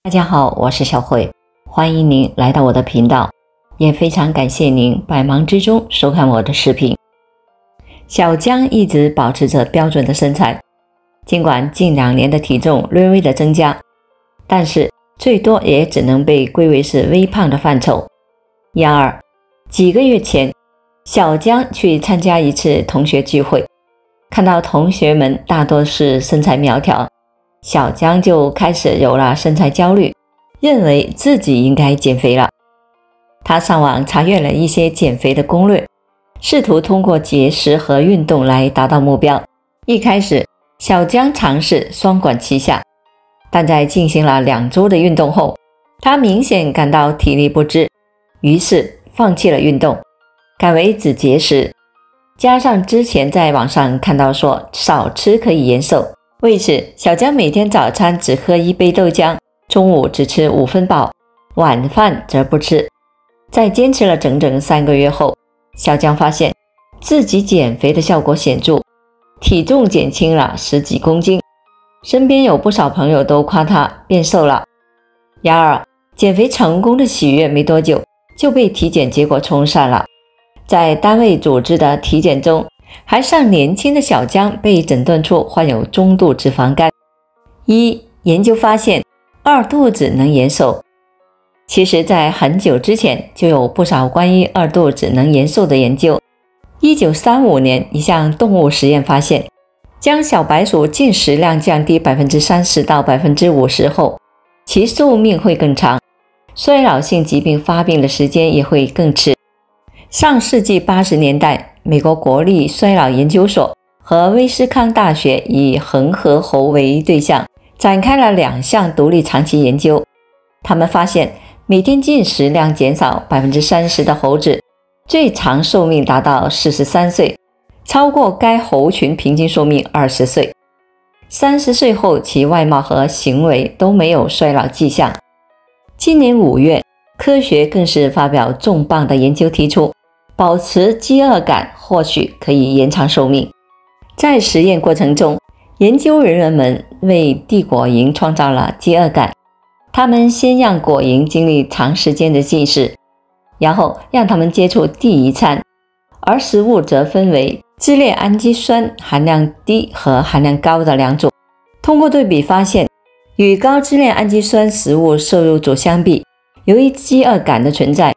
大家好，我是小慧，欢迎您来到我的频道，也非常感谢您百忙之中收看我的视频。小江一直保持着标准的身材，尽管近2年的体重略微的增加，但是最多也只能被归为是微胖的范畴。然而几个月前，小江去参加一次同学聚会，看到同学们大多是身材苗条，小江就开始有了身材焦虑，认为自己应该减肥了。他上网查阅了一些减肥的攻略，试图通过节食和运动来达到目标。一开始，小江尝试双管齐下，但在进行了2周的运动后，他明显感到体力不支，于是放弃了运动，改为只节食。加上之前在网上看到说少吃可以延寿，为此小江每天早餐只喝1杯豆浆，中午只吃5分饱，晚饭则不吃。在坚持了整整3个月后，小江发现自己减肥的效果显著，体重减轻了10几公斤，身边有不少朋友都夸他变瘦了。然而减肥成功的喜悦没多久就被体检结果冲散了。在单位组织的体检中，还尚年轻的小江被诊断出患有中度脂肪肝。研究发现饿肚子能延寿。其实在很久之前就有不少关于饿肚子能延寿的研究。1935年，一项动物实验发现，将小白鼠进食量降低 30% 到 50% 后，其寿命会更长，衰老性疾病发病的时间也会更迟。上世纪80年代，美国国立衰老研究所和威斯康大学以恒河猴为对象，展开了2项独立长期研究。他们发现，每天进食量减少 30% 的猴子，最长寿命达到43岁，超过该猴群平均寿命20岁。30岁后，其外貌和行为都没有衰老迹象。今年5月，科学更是发表重磅的研究，提出保持饥饿感或许可以延长寿命。在实验过程中，研究人员们为地果蝇创造了饥饿感。他们先让果蝇经历长时间的进食，然后让它们接触第一餐，而食物则分为支链氨基酸含量低和含量高的2组。通过对比发现，与高支链氨基酸食物摄入组相比，由于饥饿感的存在，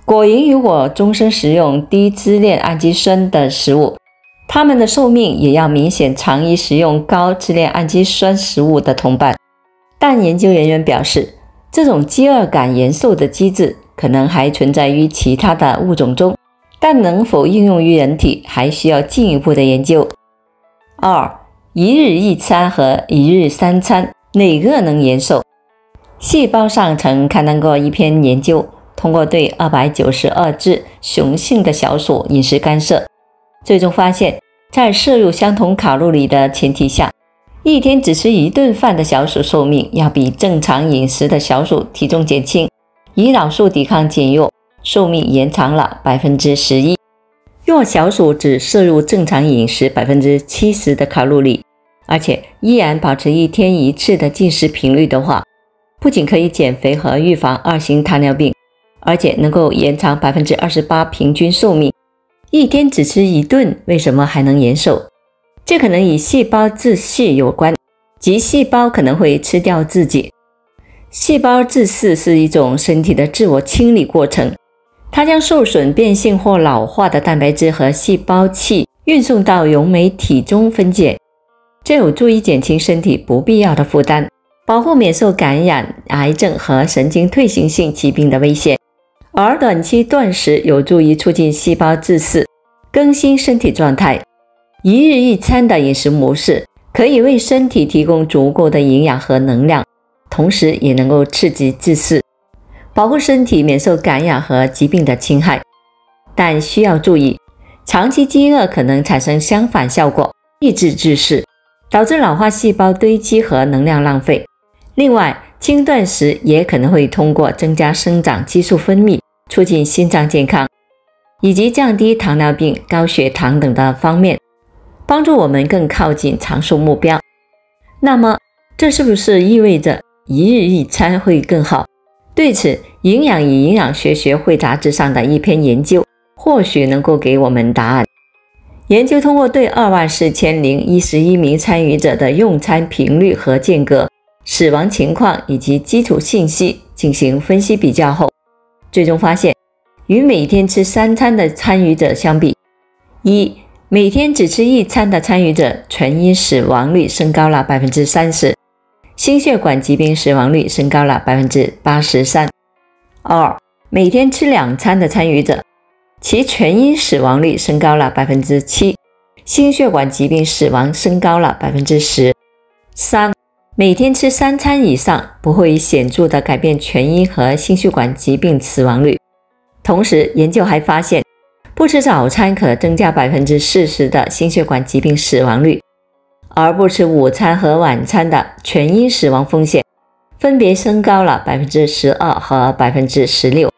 果蝇如果终身食用低支链氨基酸的食物，它们的寿命也要明显长于食用高支链氨基酸食物的同伴。但研究人员表示，这种饥饿感延寿的机制可能还存在于其他的物种中，但能否应用于人体还需要进一步的研究。2. 一日1餐和一日3餐，哪个能延寿？细胞上曾刊登过一篇研究，通过对292只雄性的小鼠饮食干涉，最终发现，在摄入相同卡路里的前提下，一天只吃1顿饭的小鼠寿命要比正常饮食的小鼠体重减轻，胰岛素抵抗减弱，寿命延长了 11%。 若小鼠只摄入正常饮食 70% 的卡路里，而且依然保持1天1次的进食频率的话，不仅可以减肥和预防2型糖尿病，而且能够延长 28% 平均寿命。一天只吃1顿，为什么还能延寿？这可能与细胞自噬有关，即细胞可能会吃掉自己。细胞自噬是一种身体的自我清理过程，它将受损、变性或老化的蛋白质和细胞器运送到溶酶体中分解，这有助于减轻身体不必要的负担，保护免受感染、癌症和神经退行性疾病的威胁。而短期断食有助于促进细胞自噬，更新身体状态。一日1餐的饮食模式可以为身体提供足够的营养和能量，同时也能够刺激自噬，保护身体免受感染和疾病的侵害。但需要注意，长期饥饿可能产生相反效果，抑制自噬，导致老化细胞堆积和能量浪费。另外，轻断食也可能会通过增加生长激素分泌，促进心脏健康，以及降低糖尿病、高血糖等的方面，帮助我们更靠近长寿目标。那么，这是不是意味着一日一餐会更好。对此，营养与营养学学会杂志上的一篇研究或许能够给我们答案。研究通过对24011名参与者的用餐频率和间隔、死亡情况以及基础信息进行分析比较后，最终发现，与每天吃3餐的参与者相比，每天只吃1餐的参与者全因死亡率升高了 30%， 心血管疾病死亡率升高了 83%。每天吃2餐的参与者，其全因死亡率升高了 7%， 心血管疾病死亡升高了 10%。每天吃3餐以上不会显著地改变全因和心血管疾病死亡率。同时，研究还发现，不吃早餐可增加 40% 的心血管疾病死亡率，而不吃午餐和晚餐的全因死亡风险分别升高了 12% 和 16%。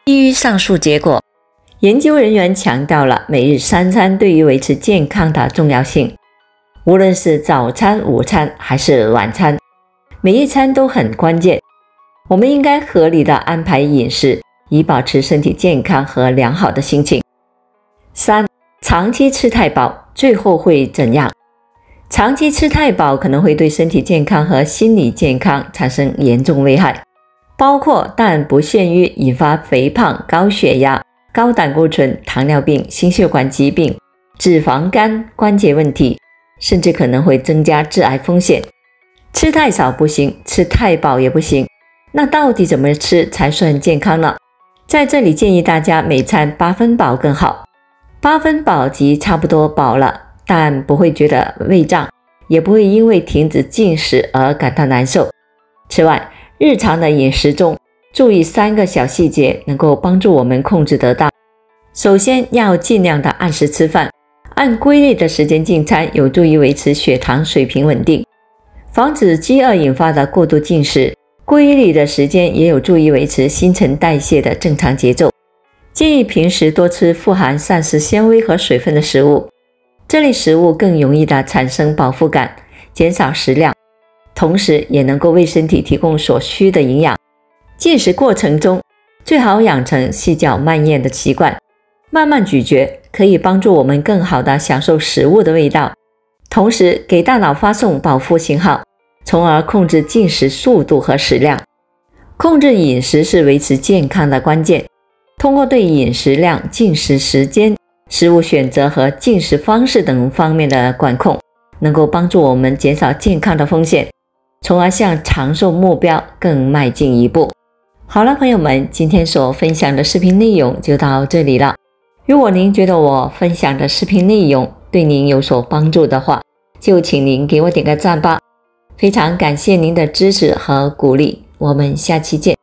基于上述结果，研究人员强调了每日3餐对于维持健康的重要性。无论是早餐、午餐还是晚餐，每一餐都很关键。我们应该合理的安排饮食，以保持身体健康和良好的心情。长期吃太饱，最后会怎样？长期吃太饱可能会对身体健康和心理健康产生严重危害，包括但不限于引发肥胖、高血压、高胆固醇、糖尿病、心血管疾病、脂肪肝、关节问题，甚至可能会增加致癌风险。吃太少不行，吃太饱也不行，那到底怎么吃才算健康呢？在这里建议大家每餐8分饱更好。8分饱即差不多饱了，但不会觉得胃胀，也不会因为停止进食而感到难受。此外，日常的饮食中注意3个小细节能够帮助我们控制得当。首先，要尽量的按时吃饭，按规律的时间进餐，有助于维持血糖水平稳定，防止饥饿引发的过度进食。规律的时间也有助于维持新陈代谢的正常节奏。建议平时多吃富含膳食纤维和水分的食物，这类食物更容易的产生饱腹感，减少食量，同时也能够为身体提供所需的营养。进食过程中，最好养成细嚼慢咽的习惯，慢慢咀嚼可以帮助我们更好地享受食物的味道，同时给大脑发送饱腹信号，从而控制进食速度和食量。控制饮食是维持健康的关键。通过对饮食量、进食时间、食物选择和进食方式等方面的管控，能够帮助我们减少健康的风险，从而向长寿目标更迈进一步。好了，朋友们，今天所分享的视频内容就到这里了。如果您觉得我分享的视频内容对您有所帮助的话，就请您给我点个赞吧。非常感谢您的支持和鼓励，我们下期见。